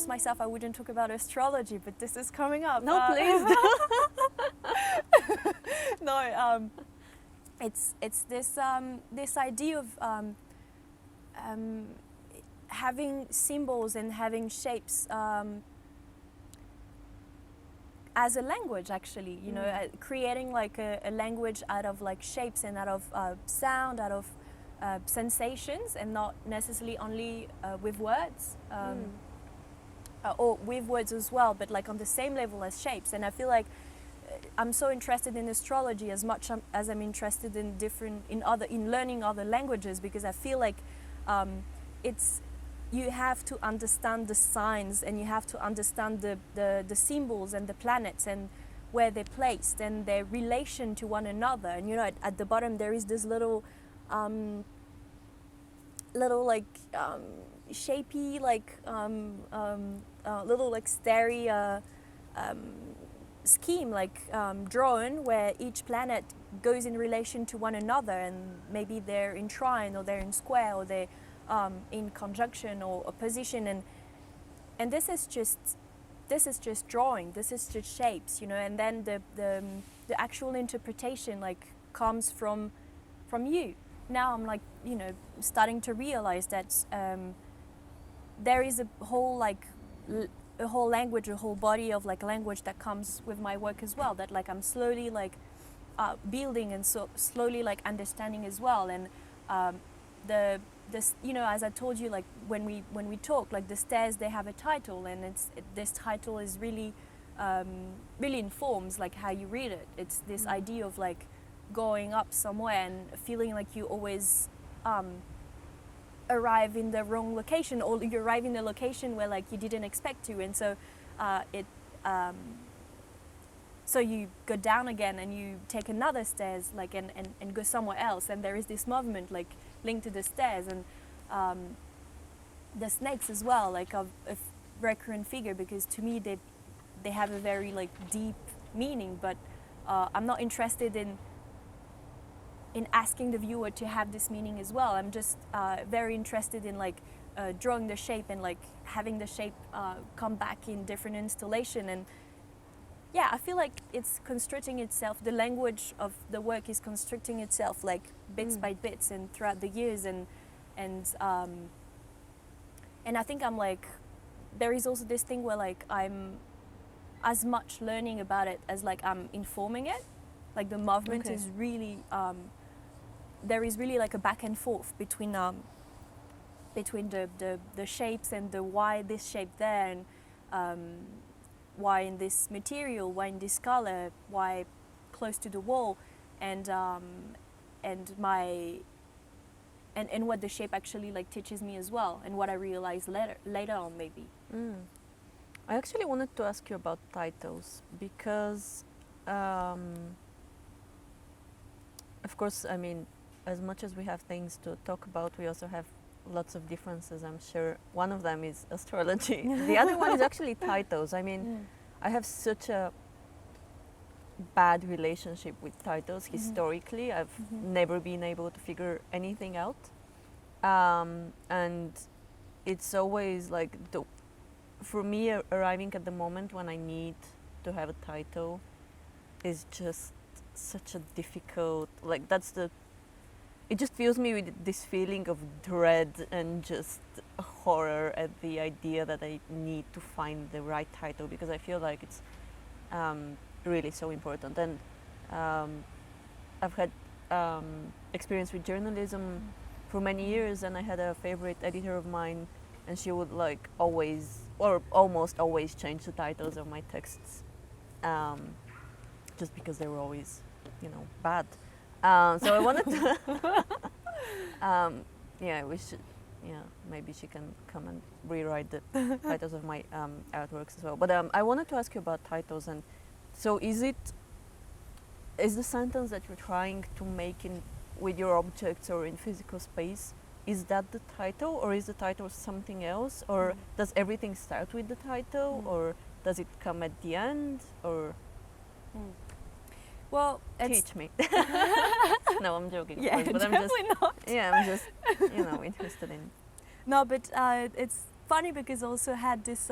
promised myself I wouldn't talk about astrology, but this is coming up. No, please don't. No, it's this idea of having symbols and having shapes as a language, actually, you know, creating like a language out of like shapes and out of sound, out of sensations, and not necessarily only with words, or with words as well, but like on the same level as shapes. And I feel like I'm so interested in astrology as much as I'm interested in in learning other languages, because I feel like you have to understand the signs, and you have to understand the symbols and the planets and where they're placed and their relation to one another. And you know, at the bottom there is this little like shapy, like little like starry scheme, like drawn, where each planet goes in relation to one another, and maybe they're in trine, or they're in square, or they're in conjunction or opposition, and this is just drawing, this is just shapes, you know. And then the actual interpretation like comes from you. Now I'm like, you know, starting to realize that there is a whole like a whole language, a whole body of like language that comes with my work as well, that like I'm slowly like building, and so slowly like understanding as well. And this, you know, as I told you, like when we talk, like the stairs, they have a title, and this title is really really informs like how you read it. It's this idea of like going up somewhere and feeling like you always arrive in the wrong location, or you arrive in a location where like you didn't expect to, and so so you go down again and you take another stairs, like and go somewhere else, and there is this movement like linked to the stairs. And the snakes as well, like a recurrent figure, because to me they have a very like deep meaning, but I'm not interested in asking the viewer to have this meaning as well. I'm just very interested in like drawing the shape, and like having the shape come back in different installation. And yeah, I feel like it's constructing itself. The language of the work is constructing itself like bits by bits, and throughout the years. And I think I'm like, there is also this thing where like I'm as much learning about it as like I'm informing it. Like the movement is really there is really like a back and forth between the shapes, and the why this shape there, and why in this material, why in this color, why close to the wall, and what the shape actually like teaches me as well, and what I realize later on maybe. I actually wanted to ask you about titles, because of course, I mean, as much as we have things to talk about, we also have lots of differences, I'm sure. One of them is astrology. The other one is actually titles. I mean, I have such a bad relationship with titles historically. I've never been able to figure anything out. And it's always like, for me, arriving at the moment when I need to have a title is just such a difficult, like it just fills me with this feeling of dread and just horror at the idea that I need to find the right title, because I feel like it's really so important. And I've had experience with journalism for many years, and I had a favorite editor of mine, and she would like always, or almost always, change the titles of my texts, just because they were always, you know, bad. So I wanted to, yeah, we should, yeah, maybe she can come and rewrite the titles of my artworks as well. But I wanted to ask you about titles. And so is the sentence that you're trying to make with your objects or in physical space, is that the title, or is the title something else, or does everything start with the title, or does it come at the end, or? Well, teach me. No, I'm joking. Yeah, of course, but definitely not. Yeah, I'm just, you know, interested in. No, but funny because I also had this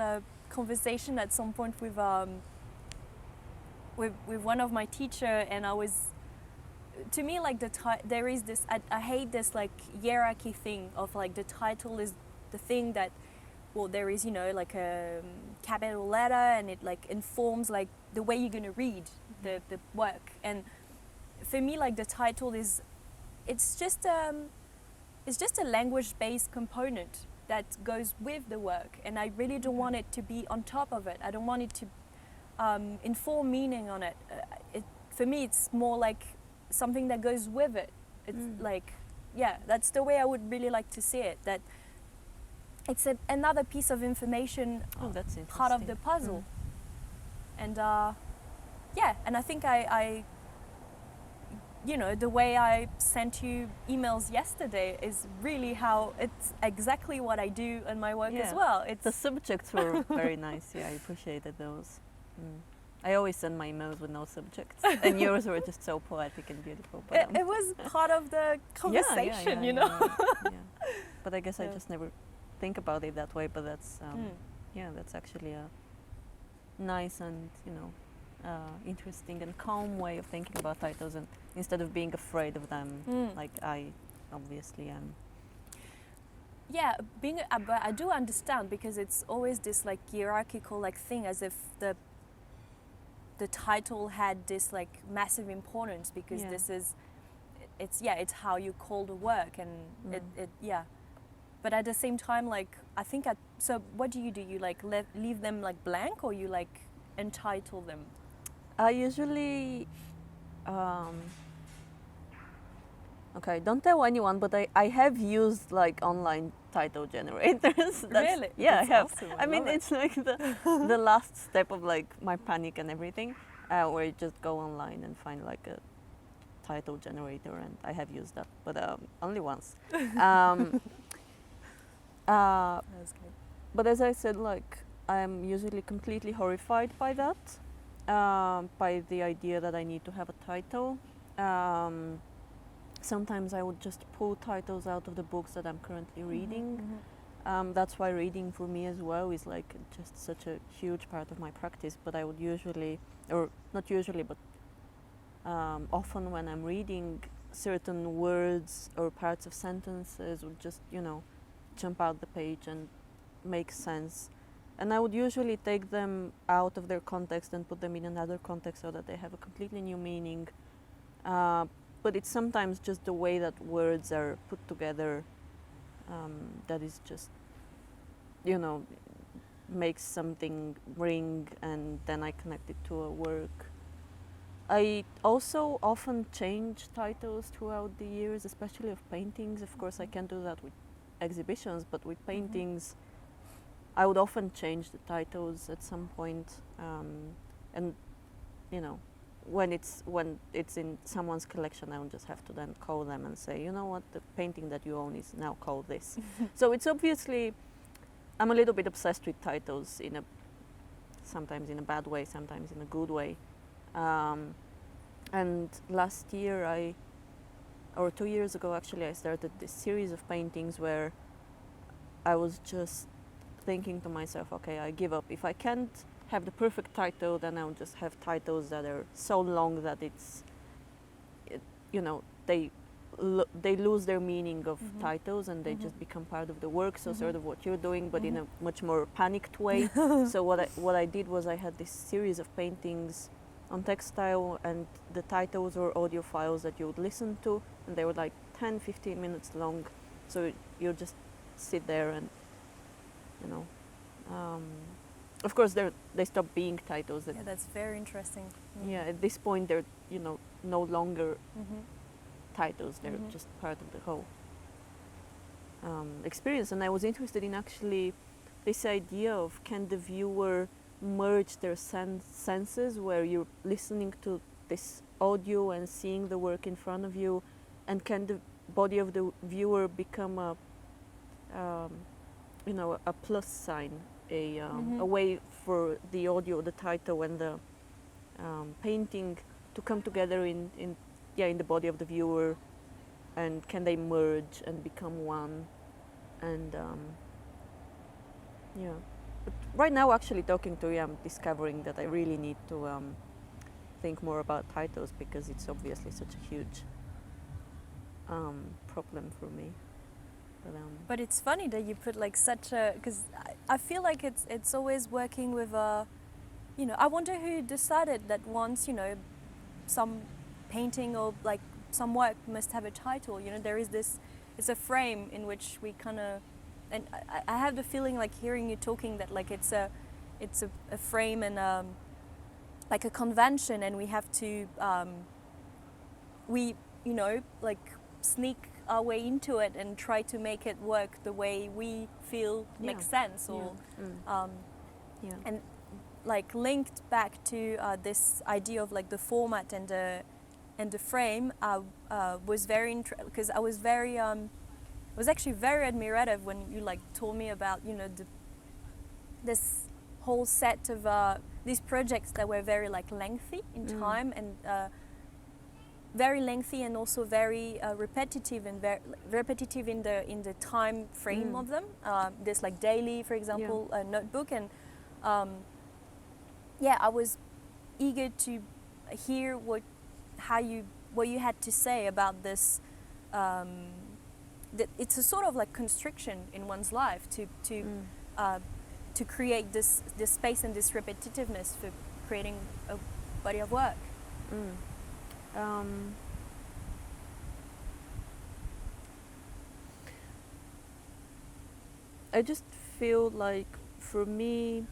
conversation at some point with one of my teacher, and I was, to me, like there is this, I hate this like hierarchy thing of like the title is the thing that, well, there is, you know, like a capital letter, and it like informs like the way you're gonna read the work. And for me, like the title is, it's just a language-based component that goes with the work, and I really don't want it to be on top of it. I don't want it to inform meaning on it. For me, it's more like something that goes with it. It's like, yeah, that's the way I would really like to see it. That it's another piece of information, that's part of the puzzle. And yeah, and I think I you know, the way I sent you emails yesterday is really how it's exactly what I do in my work as well. It's the subjects were very nice. Yeah, I appreciated those. I always send my emails with no subjects, and yours were just so poetic and beautiful. But, it was part of the conversation, you know. But I guess I just never think about it that way. But that's that's actually a nice and, you know, interesting and calm way of thinking about titles, and instead of being afraid of them, like I obviously am. Yeah, but I do understand, because it's always this like hierarchical like thing, as if the title had this like massive importance, because this is, it's how you call the work, and it but at the same time, like I think so what do? You like leave them like blank, or you like entitle them? I usually okay, don't tell anyone, but I have used like online title generators. Really? Yeah, That's I have. awesome. I mean, it's like the last step of like my panic and everything, where you just go online and find like a title generator, and I have used that, but only once. That's good. But as I said, like I'm usually completely horrified by that, by the idea that I need to have a title. Sometimes I would just pull titles out of the books that I'm currently reading. That's why reading for me as well is like just such a huge part of my practice. But I would usually, or not usually, but often when I'm reading, certain words or parts of sentences would just, you know, jump out the page and make sense. And I would usually take them out of their context and put them in another context so that they have a completely new meaning. But it's sometimes just the way that words are put together that is just, you know, makes something ring, and then I connect it to a work. I also often change titles throughout the years, especially of paintings. Of course, I can't do that with exhibitions, but with paintings, I would often change the titles at some point, and you know, when it's in someone's collection, I would just have to then call them and say, you know what, the painting that you own is now called this. So it's obviously, I'm a little bit obsessed with titles, sometimes in a bad way, sometimes in a good way. And last year, or 2 years ago actually, I started this series of paintings where I was just thinking to myself, okay, I give up. If I can't have the perfect title, then I'll just have titles that are so long that you know, they lose their meaning of titles, and they just become part of the work. So sort of what you're doing, but in a much more panicked way. So what I did was I had this series of paintings on textile, and the titles were audio files that you would listen to, and they were like 10-15 minutes long. So you just sit there and, you know, of course they stop being titles. Yeah, that's very interesting. Yeah, at this point they're, you know, no longer titles. They're just part of the whole experience. And I was interested in actually this idea of, can the viewer merge their senses, where you're listening to this audio and seeing the work in front of you, and can the body of the viewer become a you know, a plus sign, a way for the audio, the title, and the painting to come together in the body of the viewer, and can they merge and become one? And Yeah. But right now, actually talking to you, I'm discovering that I really need to think more about titles, because it's obviously such a huge problem for me. But it's funny that you put like such a, because I feel like it's always working with a, you know, I wonder who decided that once, you know, some painting or like some work must have a title. You know, there is this, it's a frame in which we kind of, and I have the feeling like hearing you talking that like it's a frame and like a convention, and we have to we, you know, like sneak our way into it and try to make it work the way we feel makes sense, or and like linked back to this idea of like the format and the frame. Was very because I was very was actually very admirative when you like told me about, you know, this whole set of these projects that were very like lengthy in time, and very lengthy, and also very repetitive, and very repetitive in the time frame of them. This like daily, for example, notebook, and I was eager to hear what you had to say about this. That it's a sort of like constriction in one's life to create this space and this repetitiveness for creating a body of work. I just feel like for me,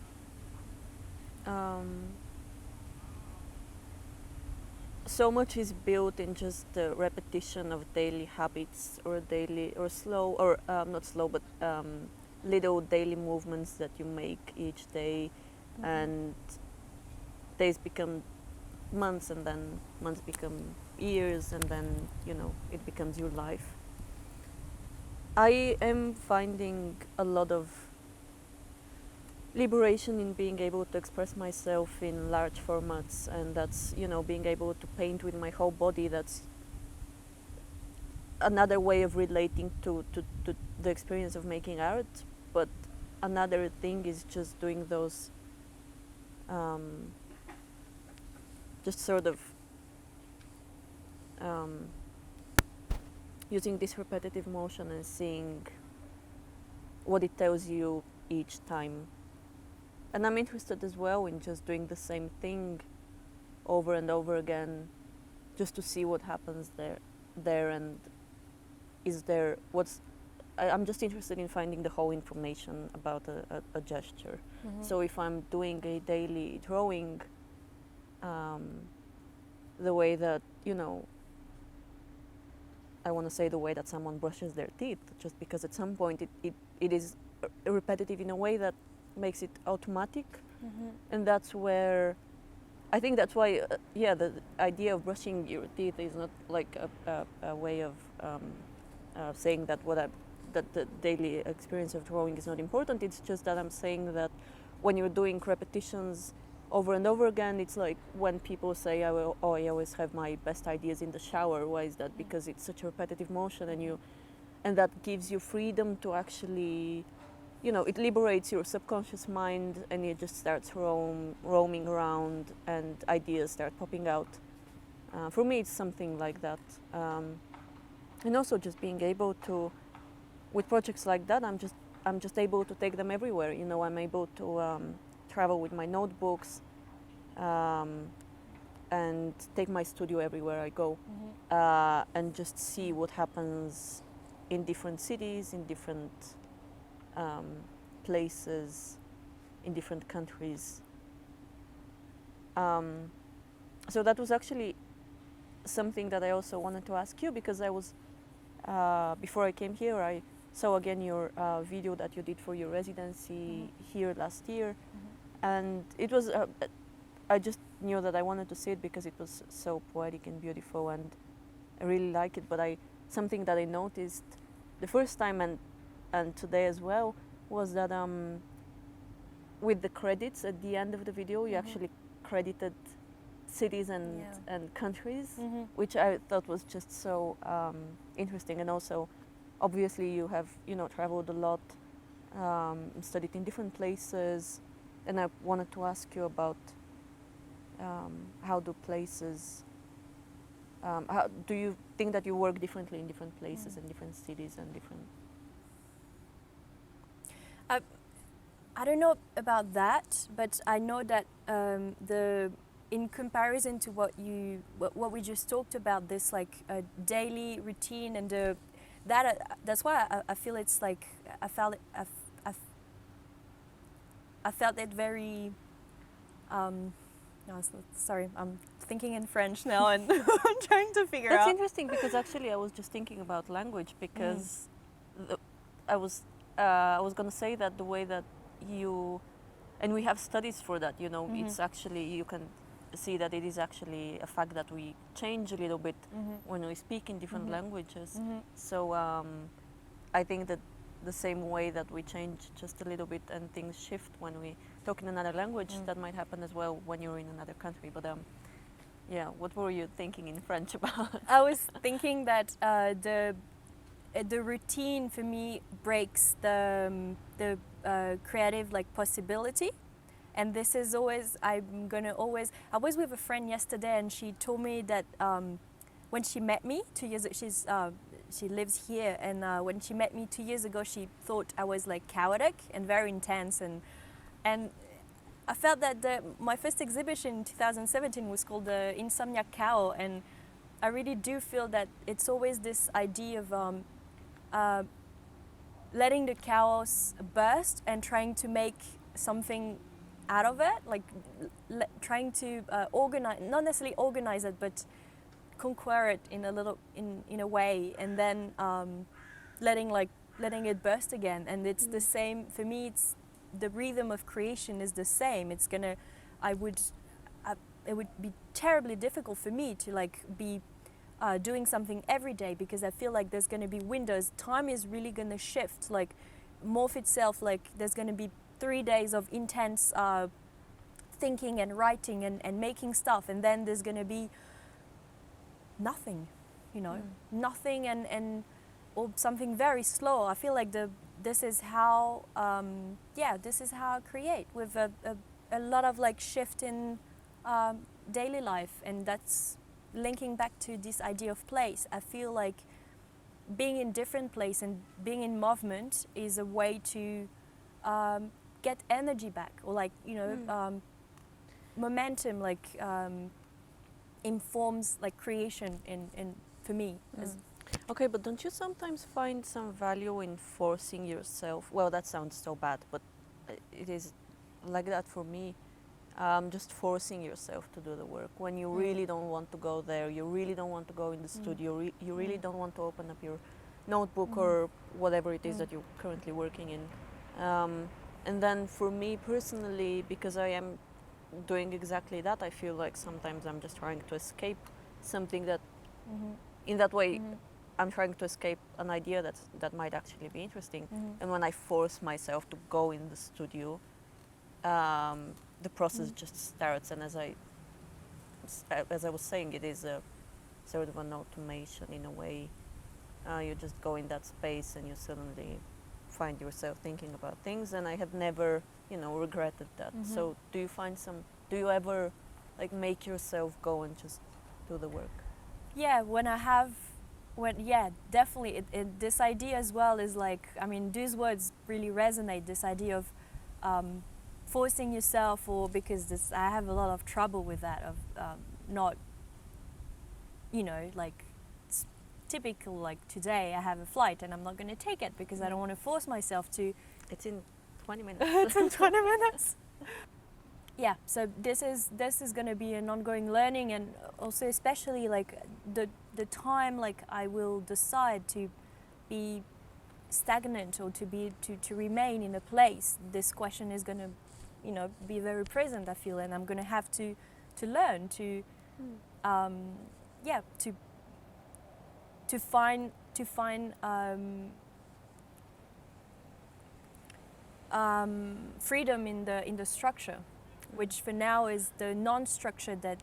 so much is built in just the repetition of daily habits, or daily, or slow, or not slow, but little daily movements that you make each day, and days become months, and then months become years, and then, you know, it becomes your life. I am finding a lot of liberation in being able to express myself in large formats, and that's, you know, being able to paint with my whole body. That's another way of relating to the experience of making art. But another thing is just doing those just sort of using this repetitive motion and seeing what it tells you each time. And I'm interested as well in just doing the same thing over and over again, just to see what happens there, and is there what's. I'm just interested in finding the whole information about a gesture. So if I'm doing a daily drawing, the way that, you know, I want to say the way that someone brushes their teeth, just because at some point it is repetitive in a way that makes it automatic. And that's where I think that's why the idea of brushing your teeth is not like a way of saying that that the daily experience of drawing is not important. It's just that I'm saying that when you're doing repetitions over and over again, it's like when people say, I always have my best ideas in the shower. Why is that? Because it's such a repetitive motion, and that gives you freedom to actually, you know, it liberates your subconscious mind, and it just starts roaming around, and ideas start popping out. For me, it's something like that. And also just being able to, with projects like that, I'm just able to take them everywhere. You know, I'm able to travel with my notebooks, and take my studio everywhere I go, and just see what happens in different cities, in different places, in different countries. So that was actually something that I also wanted to ask you, because I was, before I came here, I saw again your video that you did for your residency here last year, and it was, I just knew that I wanted to see it because it was so poetic and beautiful, and I really like it. But something that I noticed the first time and today as well was that with the credits at the end of the video, you actually credited cities and countries, which I thought was just so interesting. And also, obviously, you have, you know, traveled a lot, studied in different places, and I wanted to ask you about how do places, how do you think that you work differently in different places and different cities and different? I don't know about that, but I know that in comparison to what we just talked about, this like daily routine and that's why I feel it's like I felt it very. No, sorry, I'm thinking in French now and I'm trying to figure That's out. interesting because actually I was just thinking about language because I was going to say that the way that you, and we have studies for that, you know, it's actually, you can see that it is actually a fact that we change a little bit when we speak in different languages. So I think that the same way that we change just a little bit and things shift when we talk in another language, that might happen as well when you're in another country. But yeah, what were you thinking in French about? I was thinking that the routine for me breaks the creative like possibility, and this is always I was with a friend yesterday and she told me that when she met me 2 years she lives here, and when she met me 2 years ago she thought I was like chaotic and very intense, and I felt that my first exhibition in 2017 was called the Insomnia Cow, and I really do feel that it's always this idea of letting the chaos burst and trying to make something out of it, like trying to organize, not necessarily organize it, but conquer it in a way, and then letting it burst again. And it's the same for me. It's the rhythm of creation is the same. It's gonna, it would be terribly difficult for me to like be doing something every day, because I feel like there's going to be windows. Time is really going to shift, like morph itself. Like there's going to be 3 days of intense thinking and writing and making stuff, and then there's going to be nothing, you know, nothing and or something very slow. I feel like this is how this is how I create, with a lot of like shift in daily life, and that's linking back to this idea of place. I feel like being in different place and being in movement is a way to get energy back, or like, you know, momentum, like informs like creation in for me. Okay, but don't you sometimes find some value in forcing yourself? Well, that sounds so bad, but it is like that for me. Just forcing yourself to do the work when you really don't want to go there, you really don't want to go in the studio, you really don't want to open up your notebook or whatever it is that you're currently working in. And then for me personally, because I am doing exactly that, I feel like sometimes I'm just trying to escape something that in that way I'm trying to escape an idea that might actually be interesting. And when I force myself to go in the studio, the process just starts, and as I was saying, it is a sort of an automation in a way. You just go in that space and you suddenly find yourself thinking about things, and I have never, you know, regretted that. So do you ever like make yourself go and just do the work? Yeah, definitely. This idea as well is like, I mean, these words really resonate, this idea of forcing yourself, or because I have a lot of trouble with that, of not, you know, like it's typical, like today I have a flight and I'm not going to take it because I don't want to force myself to. It's in 20 minutes. It's in 20 minutes. Yeah, so this is going to be an ongoing learning, and also especially like the time like I will decide to be stagnant or to remain in a place. This question is going to, you know, be very present, I feel, and I'm going to have to learn to to find freedom in the structure, which for now is the non-structure that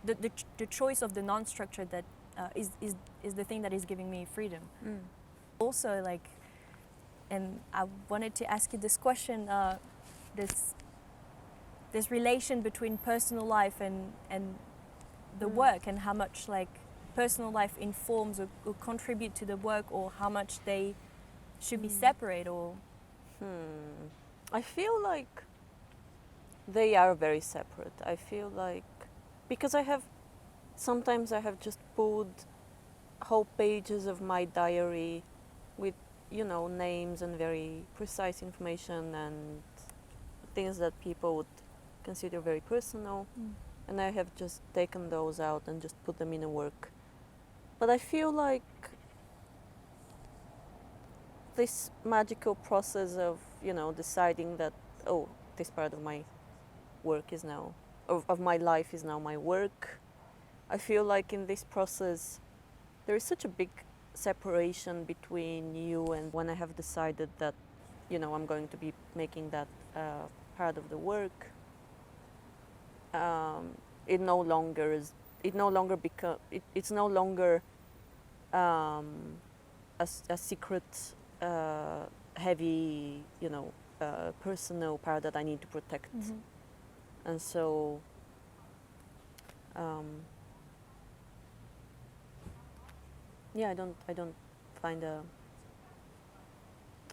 the choice of the non-structure that is the thing that is giving me freedom. Also, like and I wanted to ask you this question, this relation between personal life and the work, and how much like personal life informs or contribute to the work, or how much they should be separate, or I feel like they are very separate. I feel like, because sometimes I have just put whole pages of my diary with, names and very precise information and things that people would consider very personal. And I have just taken those out and just put them in a work. But I feel like this magical process of, deciding that, oh, this part of my work is now, of my life is now my work. I feel like in this process, there is such a big separation between you and when I have decided that, I'm going to be making that part of the work. It's no longer a secret, heavy, personal part that I need to protect. And so, yeah, I don't find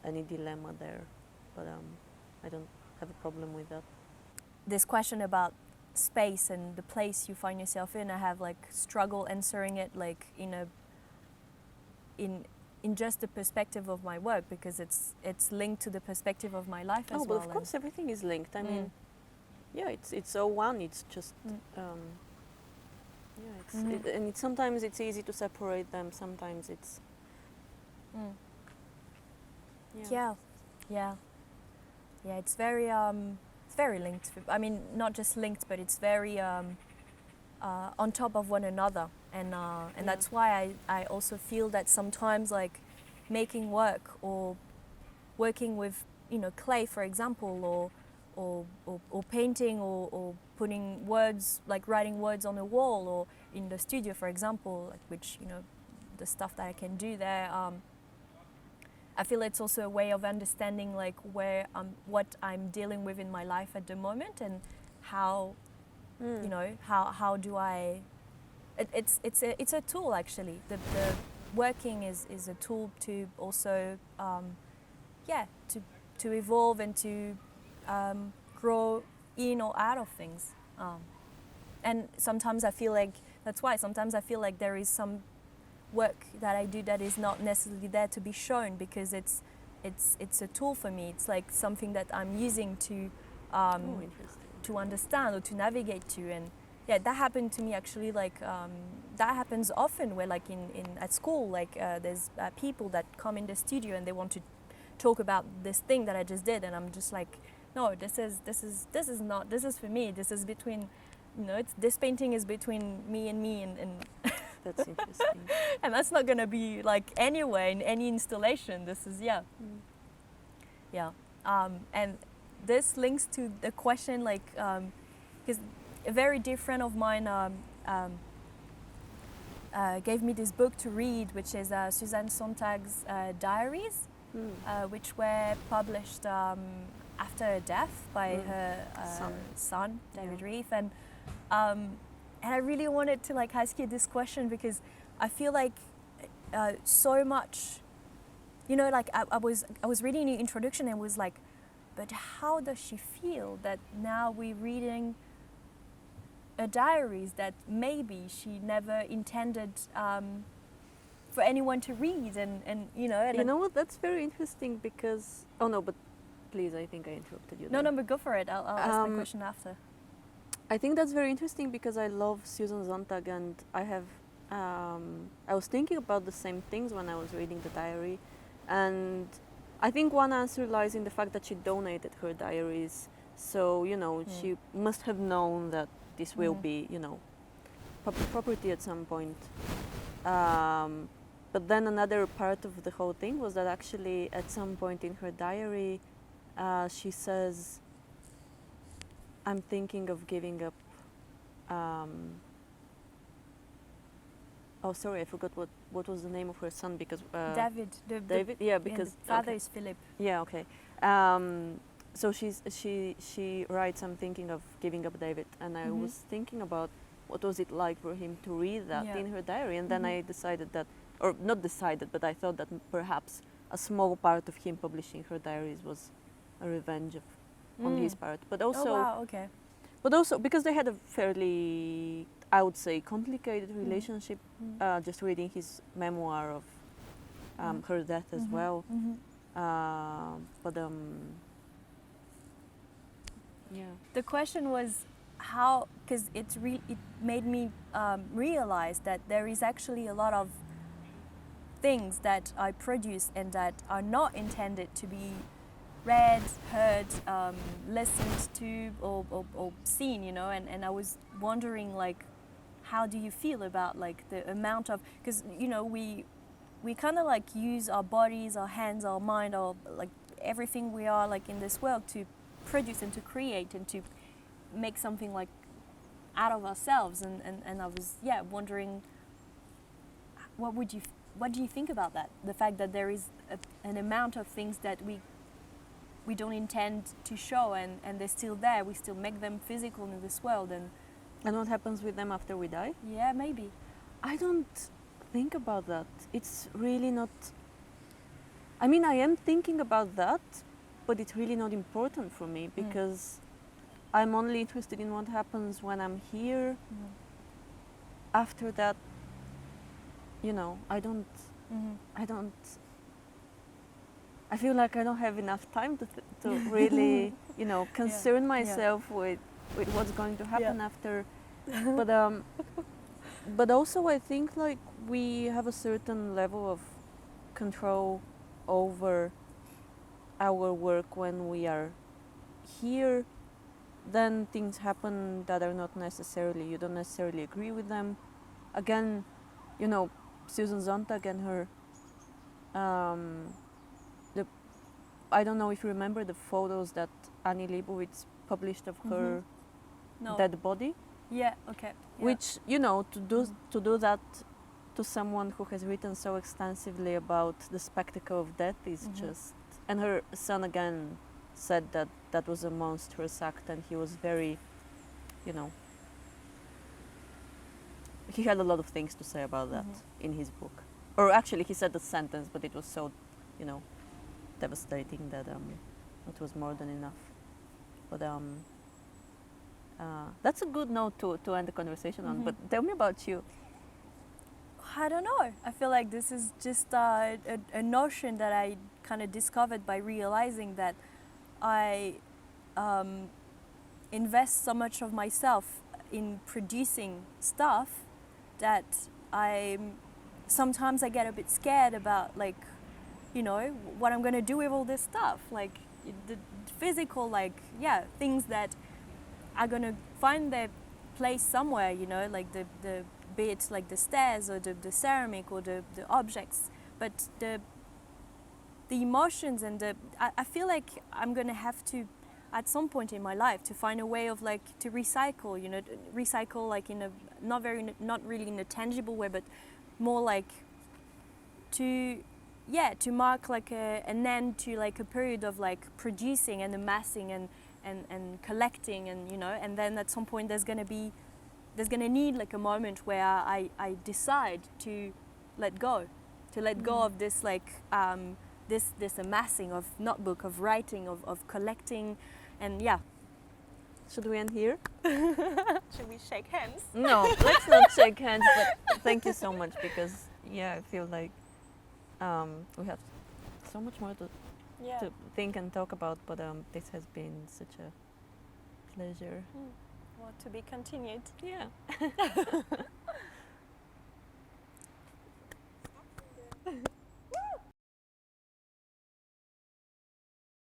any dilemma there, but I don't have a problem with that. this question about space and the place you find yourself in, I have like struggle answering it like in just the perspective of my work, because it's linked to the perspective of my life as well. Oh, but of course everything is linked. I mean, yeah, it's all one. It's just and sometimes it's easy to separate them. Sometimes it's yeah. It's very linked. I mean, not just linked, but it's very on top of one another, and that's why I also feel that sometimes like making work or working with clay, for example, or painting, or putting words, like writing words on a wall, or in the studio, for example, like, which the stuff that I can do there. I feel it's also a way of understanding like what I'm dealing with in my life at the moment, and how how do I. It's a tool, actually. The working is a tool to also to evolve and to grow in or out of things. And sometimes I feel like that's why sometimes I feel like there is some work that I do that is not necessarily there to be shown, because it's a tool for me. It's like something that I'm using to understand or to navigate to. And yeah, that happened to me actually. Like that happens often, where like in at school, like there's people that come in the studio and they want to talk about this thing that I just did, and I'm just like, no, this is not, this is for me. This is between, this painting is between me and That's interesting. and that's not gonna be like anywhere in any installation. This is and this links to the question, like because a very dear friend of mine gave me this book to read, which is Suzanne Sontag's diaries, which were published after her death by her son David Reef, and I really wanted to like ask you this question, because I feel like so much, like I was reading the introduction and was like, but how does she feel that now we're reading a diaries that maybe she never intended for anyone to read, and and you know what, that's very interesting, because but please, I think I interrupted you. No, but go for it. I'll ask my question after. I think that's very interesting, because I love Susan Sontag, and I was thinking about the same things when I was reading the diary, and I think one answer lies in the fact that she donated her diaries, so she must have known that this will be public property at some point. But then another part of the whole thing was that actually at some point in her diary, she says, I'm thinking of giving up oh, sorry, I forgot what was the name of her son, because David. David. Yeah, The because father okay. is Philip. Yeah, okay. So she writes, I'm thinking of giving up David, and I was thinking about what was it like for him to read that in her diary, and then I decided that, or not decided, but I thought that perhaps a small part of him publishing her diaries was a revenge on his part, but also, Oh wow, okay. but also because they had a fairly, I would say, complicated relationship. Just reading his memoir of her death as well. But yeah. The question was how, because it made me realize that there is actually a lot of things that I produce and that are not intended to be read, heard, listened to, or seen, you know. And I was wondering, like, how do you feel about like the amount of, because you know we kind of like use our bodies, our hands, our mind, our like everything we are like in this world to produce and to create and to make something like out of ourselves. And I was wondering, what do you think about that? The fact that there is an amount of things that we don't intend to show, and they're still there. We still make them physical in this world. And what happens with them after we die? Yeah, maybe. I don't think about that. It's really not. I mean, I am thinking about that, but it's really not important for me because I'm only interested in what happens when I'm here. After that, you know, I don't. I feel like I don't have enough time to really, you know, concern myself with what's going to happen after. But also I think like we have a certain level of control over our work when we are here. Then things happen that are not necessarily, you don't necessarily agree with them. Again, you know, Susan Sontag and her I don't know if you remember the photos that Annie Leibovitz published of her dead body. Yeah, okay. Yeah. Which, you know, to do that to someone who has written so extensively about the spectacle of death is just... And her son again said that that was a monstrous act, and he was very, you know... He had a lot of things to say about that in his book. Or actually he said a sentence, but it was so, you know, devastating that it was more than enough. But that's a good note to end the conversation on. But tell me about you. I don't know. I feel like this is just a notion that I kind of discovered by realizing that I invest so much of myself in producing stuff that sometimes I get a bit scared about, like, you know, what I'm going to do with all this stuff. Like the physical, like, things that are going to find their place somewhere, you know, like the be it like the stairs or the ceramic or the objects, but the emotions and I feel like I'm going to have to, at some point in my life, to find a way of like to recycle, you know, recycle like in a not really in a tangible way, but more like to mark like an end to like a period of like producing and amassing and collecting, and you know, and then at some point there's gonna need like a moment where I decide to let go of this like this amassing of notebook, of writing, of collecting, and Should we end here? Should we shake hands? No, let's not shake hands, but thank you so much, because I feel like we have so much more to think and talk about, but this has been such a pleasure. Well, to be continued. Yeah.